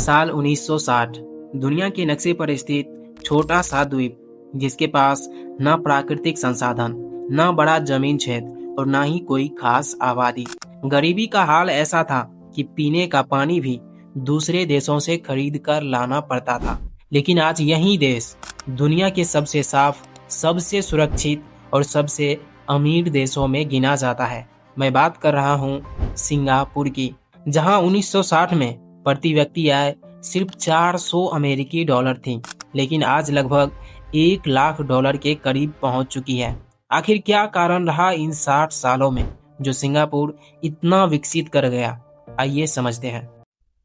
साल 1960 दुनिया के नक्शे पर स्थित छोटा सा द्वीप जिसके पास न प्राकृतिक संसाधन, न बड़ा जमीन क्षेत्र और न ही कोई खास आबादी। गरीबी का हाल ऐसा था कि पीने का पानी भी दूसरे देशों से खरीद कर लाना पड़ता था। लेकिन आज यही देश दुनिया के सबसे साफ, सबसे सुरक्षित और सबसे अमीर देशों में गिना जाता है। मैं बात कर रहा हूँ सिंगापुर की, जहां 1960 में प्रति व्यक्ति आय सिर्फ 400 अमेरिकी डॉलर थी, लेकिन आज लगभग 1 लाख डॉलर के करीब पहुंच चुकी है। आखिर क्या कारण रहा इन 60 सालों में जो सिंगापुर इतना विकसित कर गया? आइए समझते हैं।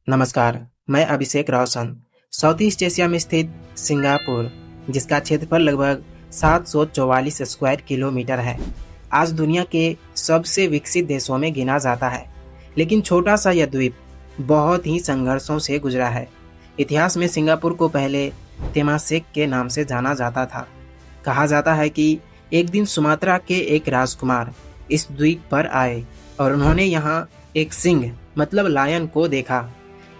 नमस्कार, मैं अभिषेक रोशन। साउथ ईस्ट एशिया में स्थित सिंगापुर, जिसका क्षेत्रफल लगभग 744 स्क्वायर किलोमीटर है, आज दुनिया के सबसे विकसित देशों में गिना जाता है। लेकिन छोटा सा यह द्वीप बहुत ही संघर्षों से गुजरा है। इतिहास में सिंगापुर को पहले तेमासेक के नाम से जाना जाता था। कहा जाता है कि एक दिन सुमात्रा के एक राजकुमार इस द्वीप पर आए और उन्होंने यहाँ एक सिंह मतलब लायन को देखा।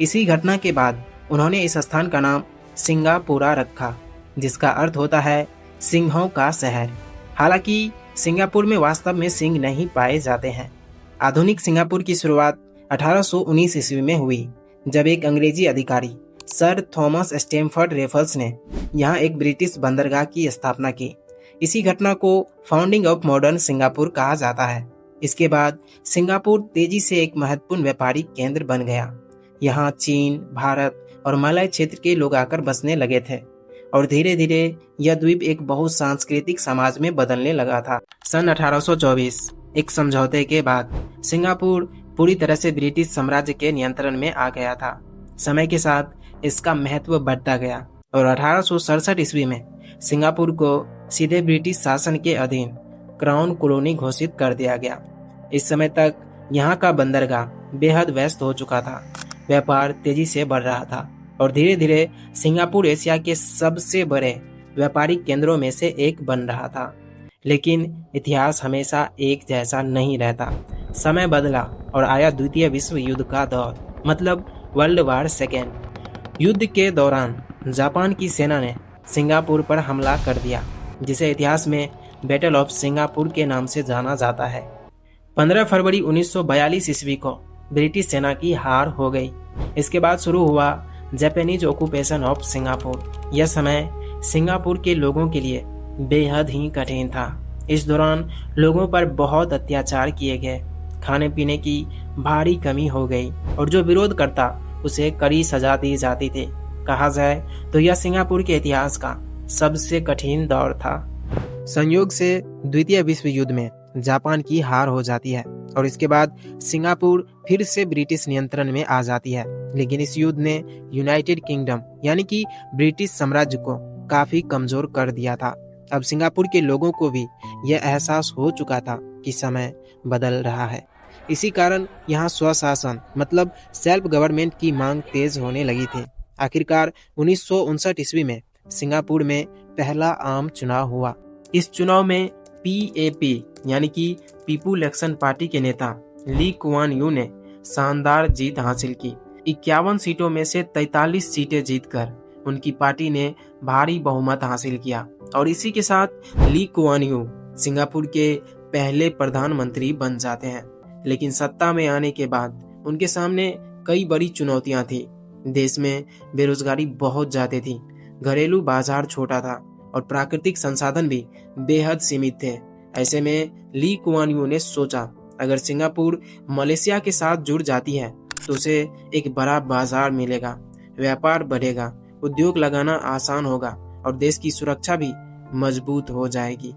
इसी घटना के बाद उन्होंने इस स्थान का नाम सिंगापुरा रखा, जिसका अर्थ होता है सिंहों का शहर। हालांकि सिंगापुर में वास्तव में सिंह नहीं पाए जाते हैं। आधुनिक सिंगापुर की शुरुआत 1819 ईस्वी में हुई, जब एक अंग्रेजी अधिकारी सर थॉमस स्टैमफोर्ड रेफल्स ने यहाँ एक ब्रिटिश बंदरगाह की स्थापना की। इसी घटना को फाउंडिंग ऑफ मॉडर्न सिंगापुर कहा जाता है। इसके बाद सिंगापुर तेजी से एक महत्वपूर्ण व्यापारिक केंद्र बन गया। यहाँ चीन, भारत और मलय क्षेत्र के लोग आकर बसने लगे थे और धीरे धीरे यह द्वीप एक बहुसांस्कृतिक समाज में बदलने लगा था। सन 1824 एक समझौते के बाद सिंगापुर पूरी तरह से ब्रिटिश साम्राज्य के नियंत्रण में आ गया था। समय के साथ इसका महत्व बढ़ता गया और 1867 ईस्वी में सिंगापुर को सीधे ब्रिटिश शासन के अधीन क्राउन कॉलोनी घोषित कर दिया गया। इस समय तक यहाँ का बंदरगाह बेहद व्यस्त हो चुका था, व्यापार तेजी से बढ़ रहा था और धीरे धीरे सिंगापुर एशिया के सबसे बड़े व्यापारिक केंद्रों में से एक बन रहा था। लेकिन इतिहास हमेशा एक जैसा नहीं रहता। समय बदला और आया द्वितीय विश्व युद्ध का दौर, मतलब वर्ल्ड वार सेकेंड। युद्ध के दौरान जापान की सेना ने सिंगापुर पर हमला कर दिया, जिसे इतिहास में बैटल ऑफ सिंगापुर के नाम से जाना जाता है। 15 फरवरी 1942 ईस्वी को ब्रिटिश सेना की हार हो गई। इसके बाद शुरू हुआ जापानीज ऑक्यूपेशन ऑफ सिंगापुर। यह समय सिंगापुर के लोगों के लिए बेहद ही कठिन था। इस दौरान लोगों पर बहुत अत्याचार किए गए, खाने पीने की भारी कमी हो गई और जो विरोध करता उसे कड़ी सजा दी जाती थी। कहा जाए तो यह सिंगापुर के इतिहास का सबसे कठिन दौर था। संयोग से द्वितीय विश्व युद्ध में जापान की हार हो जाती है और इसके बाद सिंगापुर फिर से ब्रिटिश नियंत्रण में आ जाती है। लेकिन इस युद्ध ने यूनाइटेड किंगडम यानी कि ब्रिटिश साम्राज्य को काफी कमजोर कर दिया था। अब सिंगापुर के लोगों को भी यह एहसास हो चुका था कि समय बदल रहा है। इसी कारण यहाँ स्वशासन मतलब सेल्फ गवर्नमेंट की मांग तेज होने लगी थी। आखिरकार 1959 ईस्वी में सिंगापुर में पहला आम चुनाव हुआ। इस चुनाव में PAP यानी कि पीपुल एक्शन पार्टी के नेता ली कुआन यू ने शानदार जीत हासिल की। 51 सीटों में से 43 सीटें जीतकर उनकी पार्टी ने भारी बहुमत हासिल किया और इसी के साथ ली कुआन यू सिंगापुर के पहले प्रधानमंत्री बन जाते हैं। लेकिन सत्ता में आने के बाद उनके सामने कई बड़ी चुनौतियां थी। देश में बेरोजगारी बहुत ज्यादा थी, घरेलू बाजार छोटा था और प्राकृतिक संसाधन भी बेहद सीमित थे। ऐसे में ली कुआन यू ने सोचा, अगर सिंगापुर मलेशिया के साथ जुड़ जाती है तो उसे एक बड़ा बाजार मिलेगा, व्यापार बढ़ेगा, उद्योग लगाना आसान होगा और देश की सुरक्षा भी मजबूत हो जाएगी।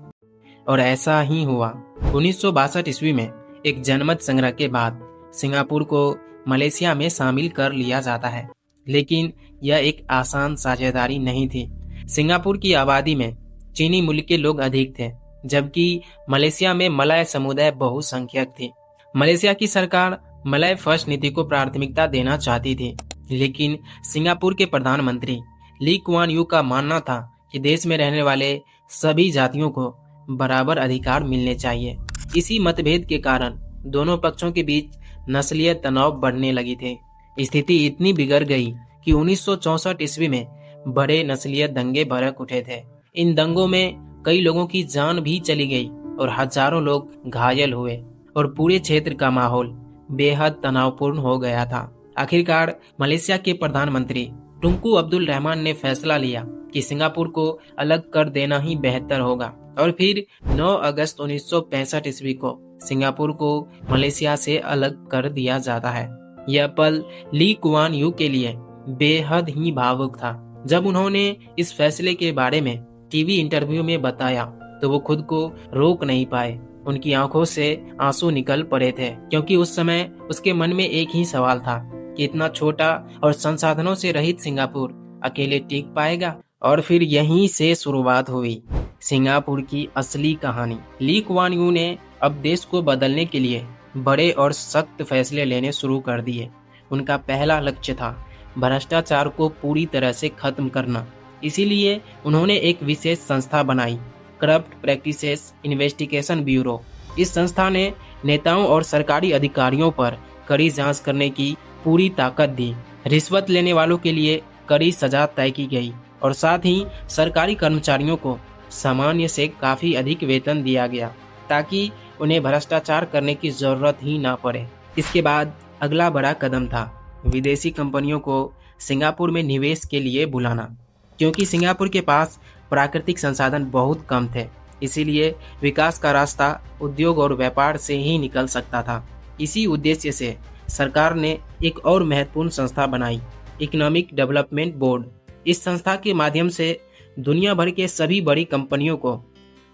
और ऐसा ही हुआ। 1962 ईस्वी में एक जनमत संग्रह के बाद सिंगापुर को मलेशिया में शामिल कर लिया जाता है। लेकिन यह एक आसान साझेदारी नहीं थी। सिंगापुर की आबादी में चीनी मूल के लोग अधिक थे, जबकि मलेशिया में मलय समुदाय बहुसंख्यक थी। मलेशिया की सरकार मलय फर्स्ट नीति को प्राथमिकता देना चाहती थी, लेकिन सिंगापुर के प्रधानमंत्री ली कुआन यू का मानना था कि देश में रहने वाले सभी जातियों को बराबर अधिकार मिलने चाहिए। इसी मतभेद के कारण दोनों पक्षों के बीच नस्लीय तनाव बढ़ने लगी थी। स्थिति इतनी बिगड़ गई कि 1964 ईस्वी में बड़े नस्लीय दंगे भड़क उठे थे। इन दंगों में कई लोगों की जान भी चली गई और हजारों लोग घायल हुए और पूरे क्षेत्र का माहौल बेहद तनावपूर्ण हो गया था। आखिरकार मलेशिया के प्रधानमंत्री टुंकु अब्दुल रहमान ने फैसला लिया कि सिंगापुर को अलग कर देना ही बेहतर होगा और फिर 9 अगस्त 1965 ईस्वी को सिंगापुर को मलेशिया से अलग कर दिया जाता है। यह पल ली कुआन यू के लिए बेहद ही भावुक था। जब उन्होंने इस फैसले के बारे में टीवी इंटरव्यू में बताया तो वो खुद को रोक नहीं पाए। उनकी आंखों से आंसू निकल पड़े थे क्योंकि उस समय उसके मन में एक ही सवाल था कि इतना छोटा और संसाधनों से रहित सिंगापुर अकेले टिक पाएगा। और फिर यहीं से शुरुआत हुई सिंगापुर की असली कहानी। ली कुआन यू ने अब देश को बदलने के लिए बड़े और सख्त फैसले लेने शुरू कर दिए। उनका पहला लक्ष्य था भ्रष्टाचार को पूरी तरह से खत्म करना। इसीलिए उन्होंने एक विशेष संस्था बनाई, करप्ट प्रैक्टिसेस इन्वेस्टिगेशन ब्यूरो। इस संस्था ने नेताओं और सरकारी अधिकारियों पर कड़ी जांच करने की पूरी ताकत दी। रिश्वत लेने वालों के लिए कड़ी सजा तय की गई और साथ ही सरकारी कर्मचारियों को सामान्य से काफी अधिक वेतन दिया गया ताकि उन्हें भ्रष्टाचार करने की जरूरत ही ना पड़े। इसके बाद अगला बड़ा कदम था विदेशी कंपनियों को सिंगापुर में निवेश के लिए बुलाना। क्योंकि सिंगापुर के पास प्राकृतिक संसाधन बहुत कम थे, इसीलिए विकास का रास्ता उद्योग और व्यापार से ही निकल सकता था। इसी उद्देश्य से सरकार ने एक और महत्वपूर्ण संस्था बनाई, इकोनॉमिक डेवलपमेंट बोर्ड। इस संस्था के माध्यम से दुनिया भर के सभी बड़ी कंपनियों को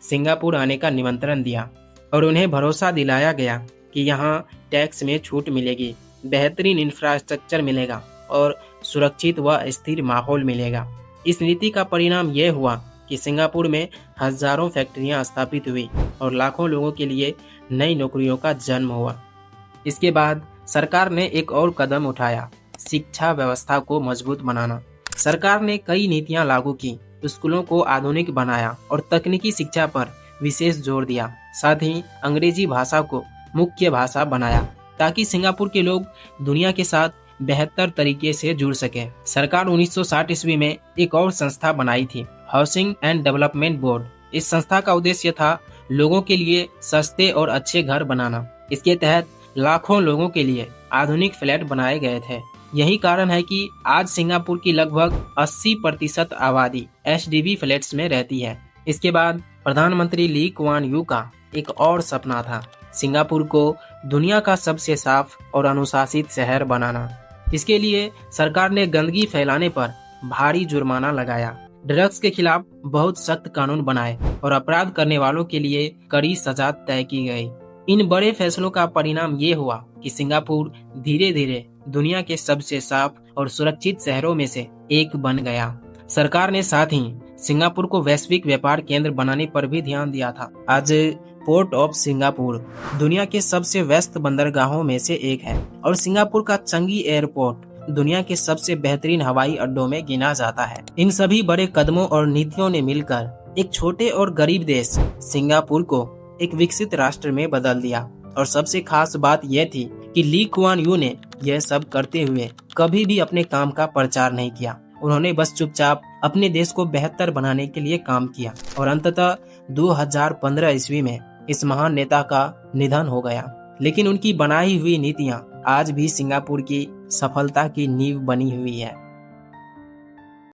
सिंगापुर आने का निमंत्रण दिया और उन्हें भरोसा दिलाया गया कि यहाँ टैक्स में छूट मिलेगी, बेहतरीन इंफ्रास्ट्रक्चर मिलेगा और सुरक्षित व स्थिर माहौल मिलेगा। इस नीति का परिणाम यह हुआ कि सिंगापुर में हजारों फैक्ट्रियां स्थापित हुई और लाखों लोगों के लिए नई नौकरियों का जन्म हुआ। इसके बाद सरकार ने एक और कदम उठाया, शिक्षा व्यवस्था को मजबूत बनाना। सरकार ने कई नीतियां लागू की, स्कूलों को आधुनिक बनाया और तकनीकी शिक्षा पर विशेष जोर दिया। साथ ही अंग्रेजी भाषा को मुख्य भाषा बनाया ताकि सिंगापुर के लोग दुनिया के साथ बेहतर तरीके से जुड़ सके। सरकार 1960 ईस्वी में एक और संस्था बनाई थी, हाउसिंग एंड डेवलपमेंट बोर्ड। इस संस्था का उद्देश्य था लोगों के लिए सस्ते और अच्छे घर बनाना। इसके तहत लाखों लोगों के लिए आधुनिक फ्लैट बनाए गए थे। यही कारण है कि आज सिंगापुर की लगभग 80% आबादी एचडीबी फ्लैट्स में रहती है। इसके बाद प्रधानमंत्री ली कुआन यू का एक और सपना था, सिंगापुर को दुनिया का सबसे साफ और अनुशासित शहर बनाना। इसके लिए सरकार ने गंदगी फैलाने पर भारी जुर्माना लगाया, ड्रग्स के खिलाफ बहुत सख्त कानून बनाए और अपराध करने वालों के लिए कड़ी सजा तय की गई। इन बड़े फैसलों का परिणाम ये हुआ कि सिंगापुर धीरे धीरे दुनिया के सबसे साफ और सुरक्षित शहरों में से एक बन गया। सरकार ने साथ ही सिंगापुर को वैश्विक व्यापार केंद्र बनाने पर भी ध्यान दिया था। आज पोर्ट ऑफ सिंगापुर दुनिया के सबसे व्यस्त बंदरगाहों में से एक है और सिंगापुर का चंगी एयरपोर्ट दुनिया के सबसे बेहतरीन हवाई अड्डों में गिना जाता है। इन सभी बड़े कदमों और नीतियों ने मिलकर एक छोटे और गरीब देश सिंगापुर को एक विकसित राष्ट्र में बदल दिया। और सबसे खास बात यह थी कि ली कुआन यू ने यह सब करते हुए कभी भी अपने काम का प्रचार नहीं किया। उन्होंने बस चुपचाप अपने देश को बेहतर बनाने के लिए काम किया और अंततः 2015 ईस्वी में इस महान नेता का निधन हो गया। लेकिन उनकी बनाई हुई नीतियां आज भी सिंगापुर की सफलता की नींव बनी हुई है।